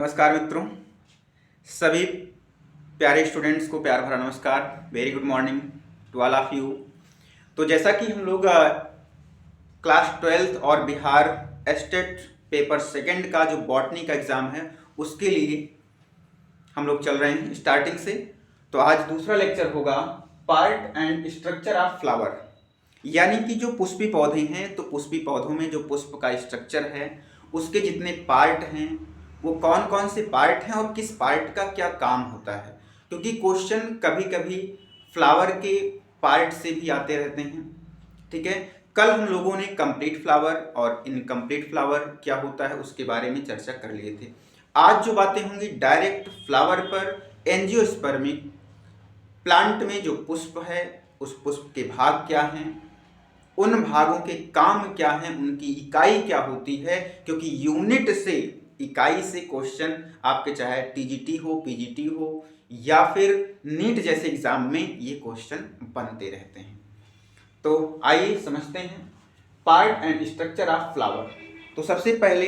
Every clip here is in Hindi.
नमस्कार मित्रों, सभी प्यारे स्टूडेंट्स को प्यार भरा नमस्कार। Very good morning to all of you. तो जैसा कि हम लोग क्लास 12th और बिहार एस्टेट पेपर सेकंड का जो बॉटनी का एग्ज़ाम है उसके लिए हम लोग चल रहे हैं स्टार्टिंग से। तो आज दूसरा लेक्चर होगा part and structure of flower, यानी कि जो पुष्पी पौधे हैं तो पुष्पी पौधों में जो पुष्प का स्ट्रक्चर है उसके जितने पार्ट हैं वो कौन कौन से पार्ट हैं और किस पार्ट का क्या काम होता है, क्योंकि क्वेश्चन कभी कभी फ्लावर के पार्ट से भी आते रहते हैं। ठीक है, कल हम लोगों ने कंप्लीट फ्लावर और इनकम्प्लीट फ्लावर क्या होता है उसके बारे में चर्चा कर लिए थे। आज जो बातें होंगी डायरेक्ट फ्लावर पर, एंजियोस्पर्मिक प्लांट में जो पुष्प है उस पुष्प के भाग क्या हैं, उन भागों के काम क्या हैं, उनकी इकाई क्या होती है, क्योंकि यूनिट से इकाई से क्वेश्चन आपके चाहे टीजीटी हो, पीजीटी हो या फिर नीट जैसे एग्जाम में ये क्वेश्चन बनते रहते हैं। तो आइए समझते हैं part and structure of flower. तो सबसे पहले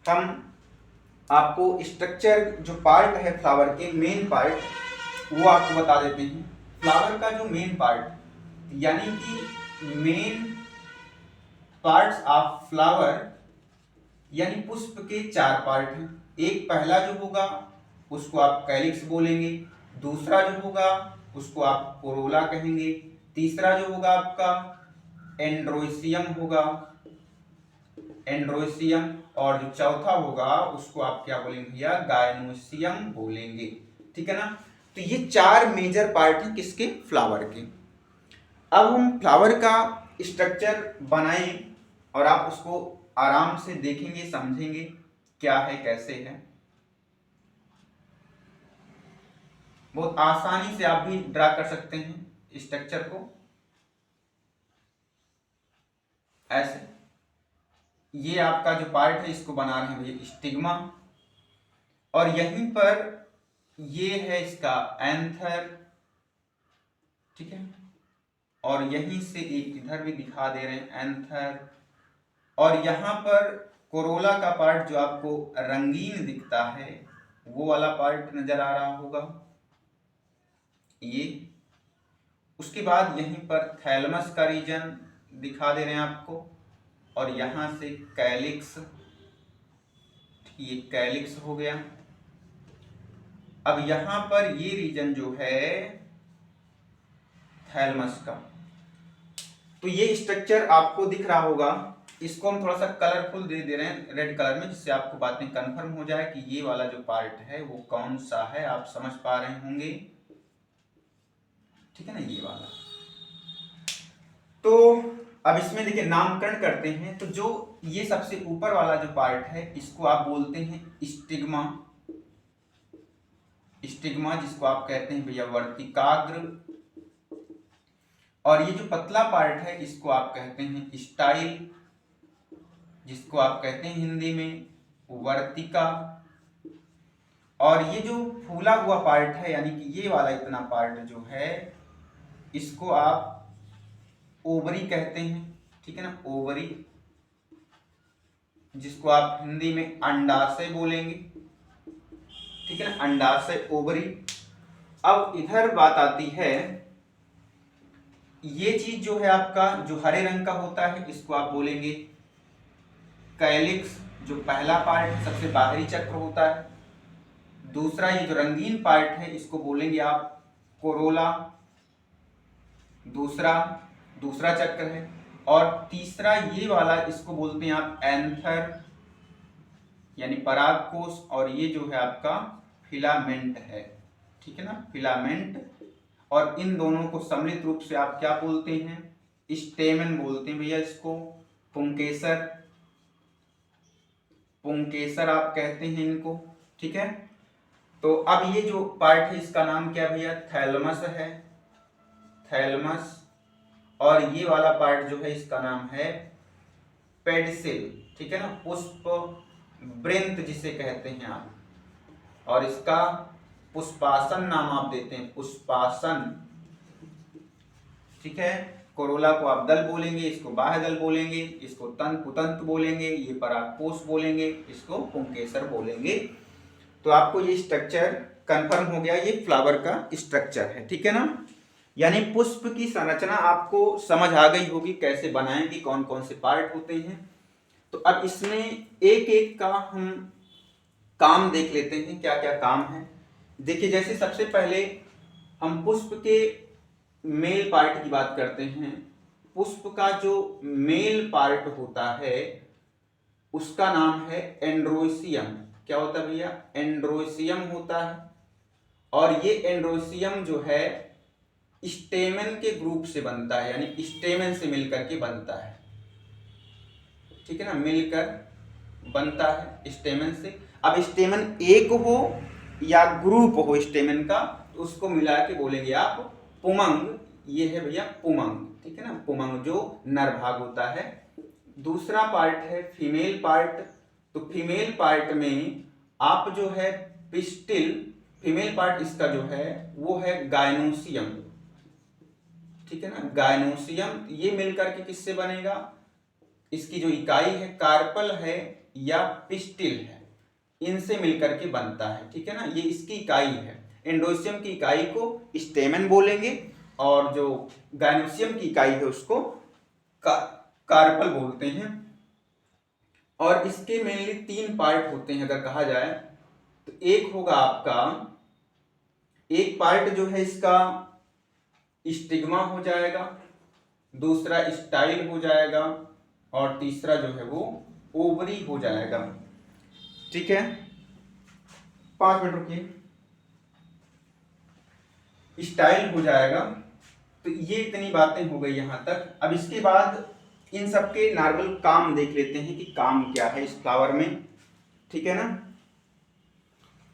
हम आपको स्ट्रक्चर जो पार्ट है फ्लावर के मेन पार्ट वो आपको बता देते हैं। फ्लावर का जो मेन पार्ट यानी कि मेन पार्ट्स ऑफ फ्लावर यानी पुष्प के 4 पार्ट हैं। एक पहला जो होगा उसको आप कैलिक्स बोलेंगे, दूसरा जो होगा उसको आप कोरोला कहेंगे, तीसरा जो होगा आपका एंड्रोसियम होगा, एंड्रोसियम, और जो चौथा होगा उसको आप क्या बोलेंगे भैया, गायनोसियम बोलेंगे। ठीक है ना। तो ये 4 मेजर पार्ट हैं किसके, फ्लावर के। अब हम फ्लावर का स्ट्रक्चर बनाएं और आप उसको आराम से देखेंगे, समझेंगे क्या है कैसे है। बहुत आसानी से आप भी ड्रा कर सकते हैं स्ट्रक्चर को ऐसे। ये आपका जो पार्ट है इसको बना रहे हैं भैया स्टिग्मा, और यहीं पर ये है इसका एंथर। ठीक है, और यहीं से एक इधर भी दिखा दे रहे हैं एंथर, और यहाँ पर कोरोला का पार्ट जो आपको रंगीन दिखता है वो वाला पार्ट नजर आ रहा होगा ये। उसके बाद यहीं पर थैलमस का रीजन दिखा दे रहे हैं आपको, और यहाँ से कैलिक्स, ये कैलिक्स हो गया। अब यहाँ पर ये रीजन जो है थैलमस का, तो ये स्ट्रक्चर आपको दिख रहा होगा। इसको हम थोड़ा सा कलरफुल दे रहे हैं रेड कलर में, जिससे आपको बातें कंफर्म हो जाए कि ये वाला जो पार्ट है वो कौन सा है, आप समझ पा रहे होंगे। ठीक है ना, ये वाला। तो अब इसमें देखिए नामकरण करते हैं। तो जो ये सबसे ऊपर वाला जो पार्ट है इसको आप बोलते हैं स्टिग्मा, स्टिग्मा जिसको आप कहते हैं भैया वर्तिकाग्र, और ये जो पतला पार्ट है इसको आप कहते हैं स्टाइल, जिसको आप कहते हैं हिंदी में वर्तिका, और ये जो फूला हुआ पार्ट है यानी कि ये वाला इतना पार्ट जो है इसको आप ओवरी कहते हैं। ठीक है ना, ओवरी, जिसको आप हिंदी में अंडाशय बोलेंगे। ठीक है ना, अंडाशय, ओवरी। अब इधर बात आती है, ये चीज जो है आपका जो हरे रंग का होता है इसको आप बोलेंगे कैलिक्स, जो पहला पार्ट सबसे बाहरी चक्र होता है। दूसरा ये जो रंगीन पार्ट है इसको बोलेंगे आप कोरोला, दूसरा चक्र है। और तीसरा ये वाला इसको बोलते हैं आप एंथर यानी परागकोश, और ये जो है आपका फिलामेंट है। ठीक है ना, फिलामेंट। और इन दोनों को सम्मिलित रूप से आप क्या बोलते हैं, स्टेमन बोलते हैं भैया इसको, पुंकेसर, पुंकेसर आप कहते हैं इनको। ठीक है, तो अब ये जो पार्ट है इसका नाम क्या भैया, थैलमस है, थैलमस। और ये वाला पार्ट जो है इसका नाम है पेडिसिल। ठीक है ना, पुष्प वृंत जिसे कहते हैं आप, और इसका पुष्पासन नाम आप देते हैं, पुष्पासन। ठीक है, कोरोला को आप दल बोलेंगे, इसको बाह्य दल बोलेंगे, इसको तंतु बोलेंगे, ये परागकोश बोलेंगे, इसको पुंकेसर बोलेंगे। तो आपको ये स्ट्रक्चर कंफर्म हो गया, ये फ्लावर का स्ट्रक्चर है, ठीक है ना। यानी पुष्प की संरचना आपको समझ आ गई होगी कैसे बनाएंगे, कौन कौन से पार्ट होते हैं। तो अब इसमें एक एक का हम काम देख लेते हैं, क्या क्या काम है। देखिए, जैसे सबसे पहले हम पुष्प के मेल पार्ट की बात करते हैं। पुष्प का जो मेल पार्ट होता है उसका नाम है एंड्रोसियम। क्या होता है भैया? एंड्रोसियम होता है। और ये एंड्रोसियम जो है स्टेमन के ग्रुप से बनता है, यानी स्टेमन से मिलकर के बनता है, ठीक है ना, मिलकर बनता है स्टेमन से। अब स्टेमन एक हो या ग्रुप हो स्टेमन का, तो उसको मिला के बोलेंगे आप पुमंग। ये है भैया पुमंग, ठीक है ना, पुमंग जो नर भाग होता है। दूसरा पार्ट है फीमेल पार्ट। तो फीमेल पार्ट में आप जो है पिस्टिल, फीमेल पार्ट इसका जो है वो है गायनोसियम, ठीक है ना, गायनोसियम। ये मिलकर के किससे बनेगा? इसकी जो इकाई है कार्पल है या पिस्टिल है, इनसे मिलकर के बनता है, ठीक है ना, ये इसकी इकाई है। एंडोसियम की इकाई को स्टेमन बोलेंगे और जो गायनोसियम की इकाई है उसको कार्पल बोलते हैं। और इसके मेनली 3 पार्ट होते हैं अगर कहा जाए तो। एक होगा आपका, एक पार्ट जो है इसका स्टिग्मा हो जाएगा, दूसरा स्टाइल हो जाएगा और तीसरा जो है वो ओवरी हो जाएगा, ठीक है। 5 मिनट रुकिए। स्टाइल हो जाएगा। तो ये इतनी बातें हो गई यहां तक। अब इसके बाद इन सबके नॉर्मल काम देख लेते हैं कि काम क्या है इस फ्लावर में, ठीक है ना।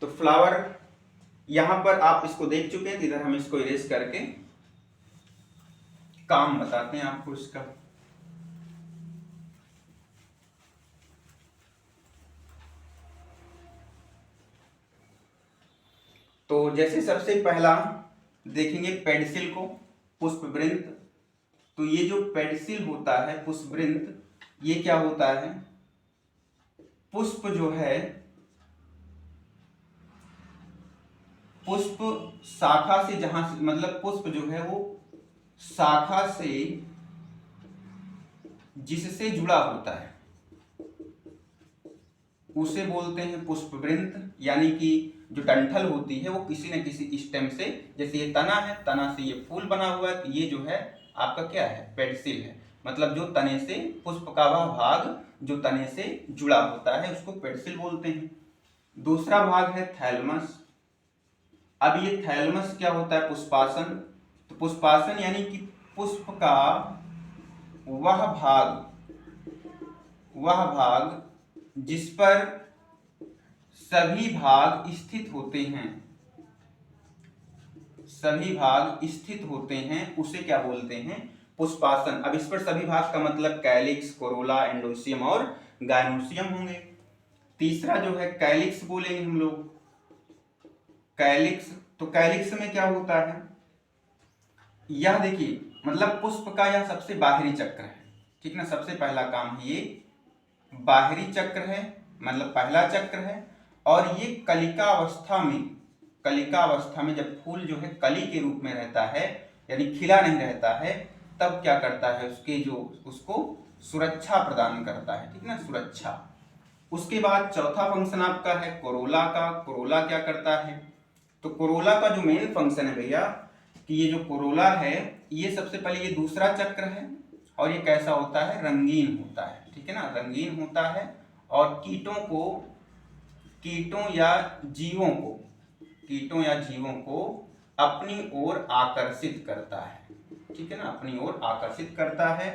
तो फ्लावर यहां पर आप इसको देख चुके हैं, इधर हम इसको इरेज करके काम बताते हैं आपको इसका। तो जैसे सबसे पहला देखेंगे पेडिसिल को, पुष्पवृंत। तो ये जो पेडिसिल होता है पुष्पवृंत, ये क्या होता है? पुष्प जो है, पुष्प शाखा से, जहां से मतलब पुष्प जो है वो शाखा से जिससे जुड़ा होता है उसे बोलते हैं पुष्पवृंत। यानी कि जो डंठल होती है वो किसी न किसी स्टेम से, जैसे ये तना है, तना से ये फूल बना हुआ है, तो ये जो है आपका क्या है? पेडिसिल है। मतलब जो तने से, पुष्प का वह भाग जो तने से जुड़ा होता है उसको पेडिसिल बोलते हैं। दूसरा भाग है थैलमस। अब ये थैलमस क्या होता है? पुष्पासन। तो पुष्पासन यानी कि पुष्प का वह भाग जिस पर सभी भाग स्थित होते हैं, सभी भाग स्थित होते हैं, उसे क्या बोलते हैं? पुष्पासन। अब इस पर सभी भाग का मतलब कैलिक्स, कोरोला, एंडोसियम और गायनोसियम होंगे। तीसरा जो है कैलिक्स बोलेंगे हम लोग, कैलिक्स। तो कैलिक्स में क्या होता है? यह देखिए, मतलब पुष्प का यह सबसे बाहरी चक्र है, ठीक ना। सबसे पहला काम ये बाहरी चक्र है, मतलब पहला चक्र है। और ये कलिका अवस्था में जब फूल जो है कली के रूप में रहता है, यानी खिला नहीं रहता है, तब क्या करता है? उसको सुरक्षा प्रदान करता है, ठीक ना, सुरक्षा। उसके बाद चौथा फंक्शन आपका है कोरोला का। कोरोला क्या करता है? तो कोरोला का जो मेन फंक्शन है भैया, कि ये जो कोरोला है ये सबसे पहले ये दूसरा चक्र है और ये कैसा होता है? रंगीन होता है, ठीक है ना, रंगीन होता है। और कीटों या जीवों को अपनी ओर आकर्षित करता है, ठीक है ना, अपनी ओर आकर्षित करता है।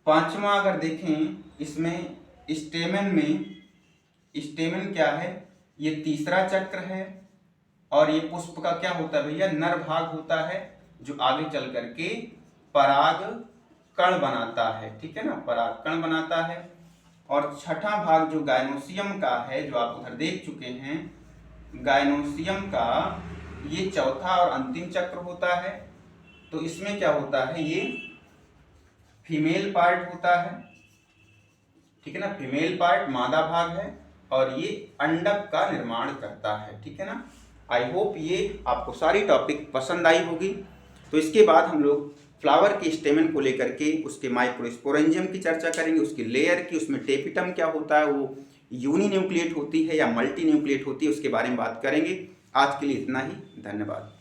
पांचवा अगर देखें इसमें स्टेमन क्या है? ये तीसरा चक्र है। और ये पुष्प का क्या होता है भैया? नर भाग होता है जो आगे चल करके पराग कण बनाता है, ठीक है ना, पराग कण बनाता है। और छठा भाग जो गायनोसियम का है, जो आप उधर देख चुके हैं, गायनोसियम का ये चौथा और अंतिम चक्र होता है। तो इसमें क्या होता है? ये फीमेल पार्ट होता है, ठीक है ना, फीमेल पार्ट मादा भाग है। और ये अंडक का निर्माण करता है। ठीक है ना। आई होप ये आपको सारी टॉपिक पसंद आई होगी। तो इसके बाद हम लोग फ्लावर के स्टेमन को लेकर के उसके माइक्रोस्पोरेंजियम की चर्चा करेंगे, उसकी लेयर की, उसमें टेपिटम क्या होता है, वो यूनिन्यूक्लिएट होती है या मल्टी न्यूक्लिएट होती है, उसके बारे में बात करेंगे। आज के लिए इतना ही, धन्यवाद।